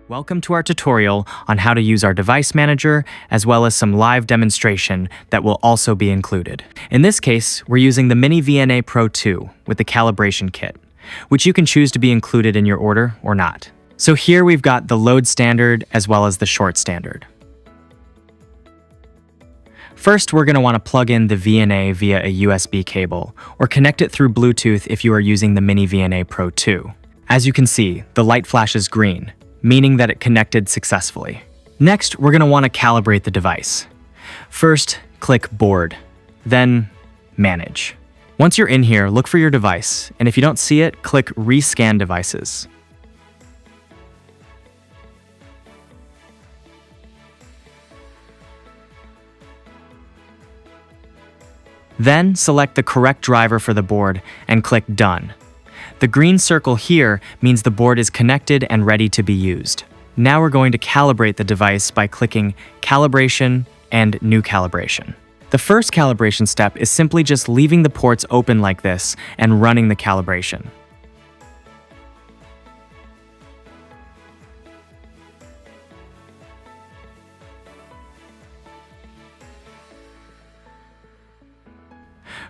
Welcome to our tutorial on how to use our device manager, as well as some live demonstration that will also be included. In this case, we're using the Mini VNA Pro 2 with the calibration kit, which you can choose to be included in your order or not. So here we've got the load standard as well as the short standard. First, we're going to want to plug in the VNA via a USB cable, or connect it through Bluetooth if you are using the Mini VNA Pro 2. As you can see, the light flashes green, meaning that it connected successfully. Next, we're going to want to calibrate the device. First, click Board, then Manage. Once you're in here, look for your device, and if you don't see it, click Rescan Devices. Then, select the correct driver for the board and click Done. The green circle here means the board is connected and ready to be used. Now we're going to calibrate the device by clicking Calibration and New Calibration. The first calibration step is simply just leaving the ports open like this and running the calibration.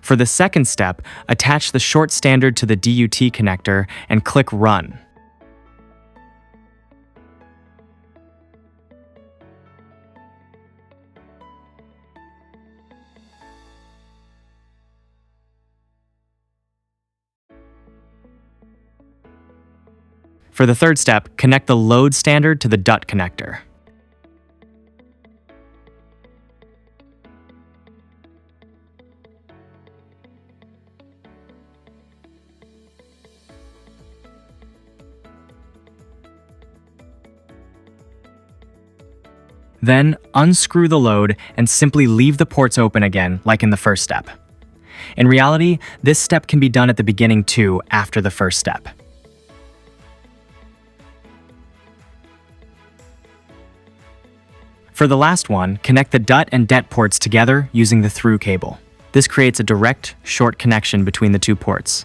For the second step, attach the short standard to the DUT connector and click Run. For the third step, connect the load standard to the DUT connector. Then, unscrew the load and simply leave the ports open again, like in the first step. In reality, this step can be done at the beginning too, after the first step. For the last one, connect the DUT and DET ports together using the through cable. This creates a direct, short connection between the two ports.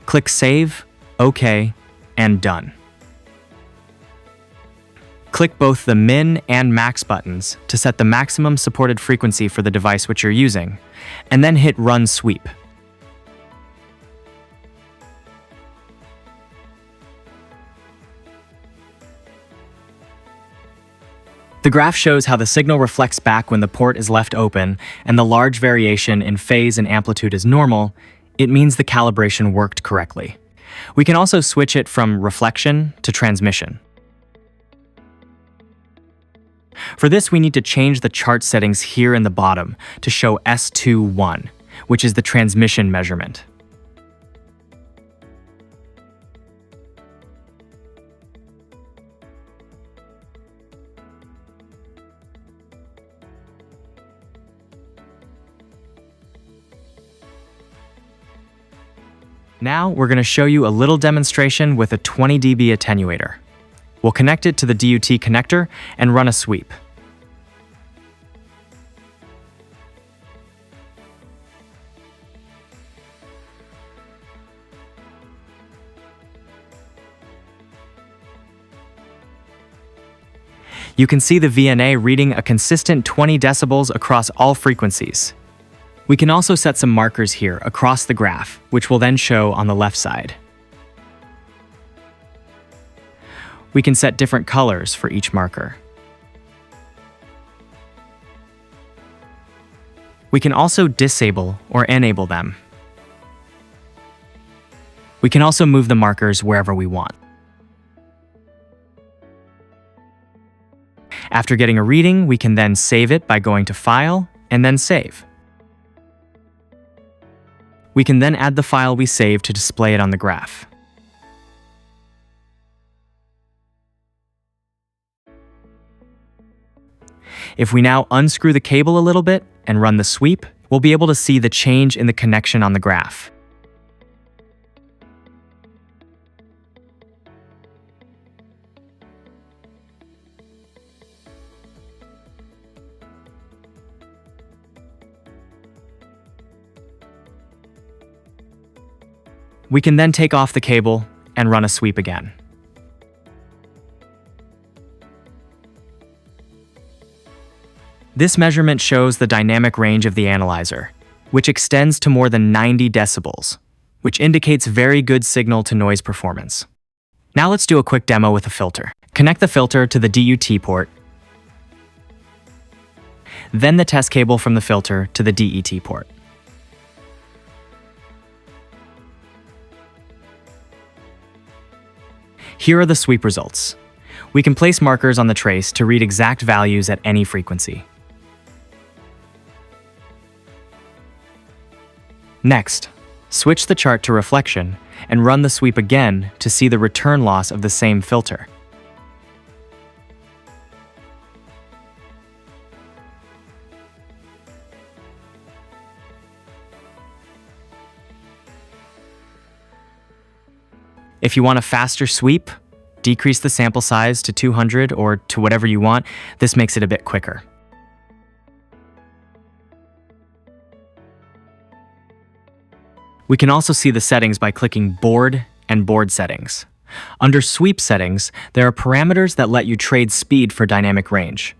Click Save, OK, and Done. Click both the Min and Max buttons to set the maximum supported frequency for the device which you're using, and then hit Run Sweep. The graph shows how the signal reflects back when the port is left open, and the large variation in phase and amplitude is normal. It means the calibration worked correctly. We can also switch it from reflection to transmission. For this, we need to change the chart settings here in the bottom to show S21, which is the transmission measurement. Now, we're going to show you a little demonstration with a 20 dB attenuator. We'll connect it to the DUT connector and run a sweep. You can see the VNA reading a consistent 20 decibels across all frequencies. We can also set some markers here across the graph, which will then show on the left side. We can set different colors for each marker. We can also disable or enable them. We can also move the markers wherever we want. After getting a reading, we can then save it by going to File and then Save. We can then add the file we saved to display it on the graph. If we now unscrew the cable a little bit and run the sweep, we'll be able to see the change in the connection on the graph. We can then take off the cable and run a sweep again. This measurement shows the dynamic range of the analyzer, which extends to more than 90 decibels, which indicates very good signal-to-noise performance. Now let's do a quick demo with a filter. Connect the filter to the DUT port, then the test cable from the filter to the DET port. Here are the sweep results. We can place markers on the trace to read exact values at any frequency. Next, switch the chart to reflection and run the sweep again to see the return loss of the same filter. If you want a faster sweep, decrease the sample size to 200 or to whatever you want. This makes it a bit quicker. We can also see the settings by clicking Board and Board Settings. Under Sweep Settings, there are parameters that let you trade speed for dynamic range.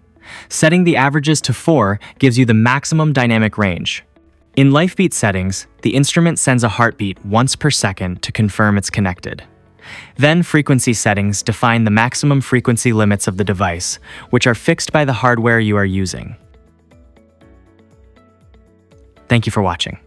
Setting the averages to 4 gives you the maximum dynamic range. In LifeBeat settings, the instrument sends a heartbeat once per second to confirm it's connected. Then frequency settings define the maximum frequency limits of the device, which are fixed by the hardware you are using. Thank you for watching.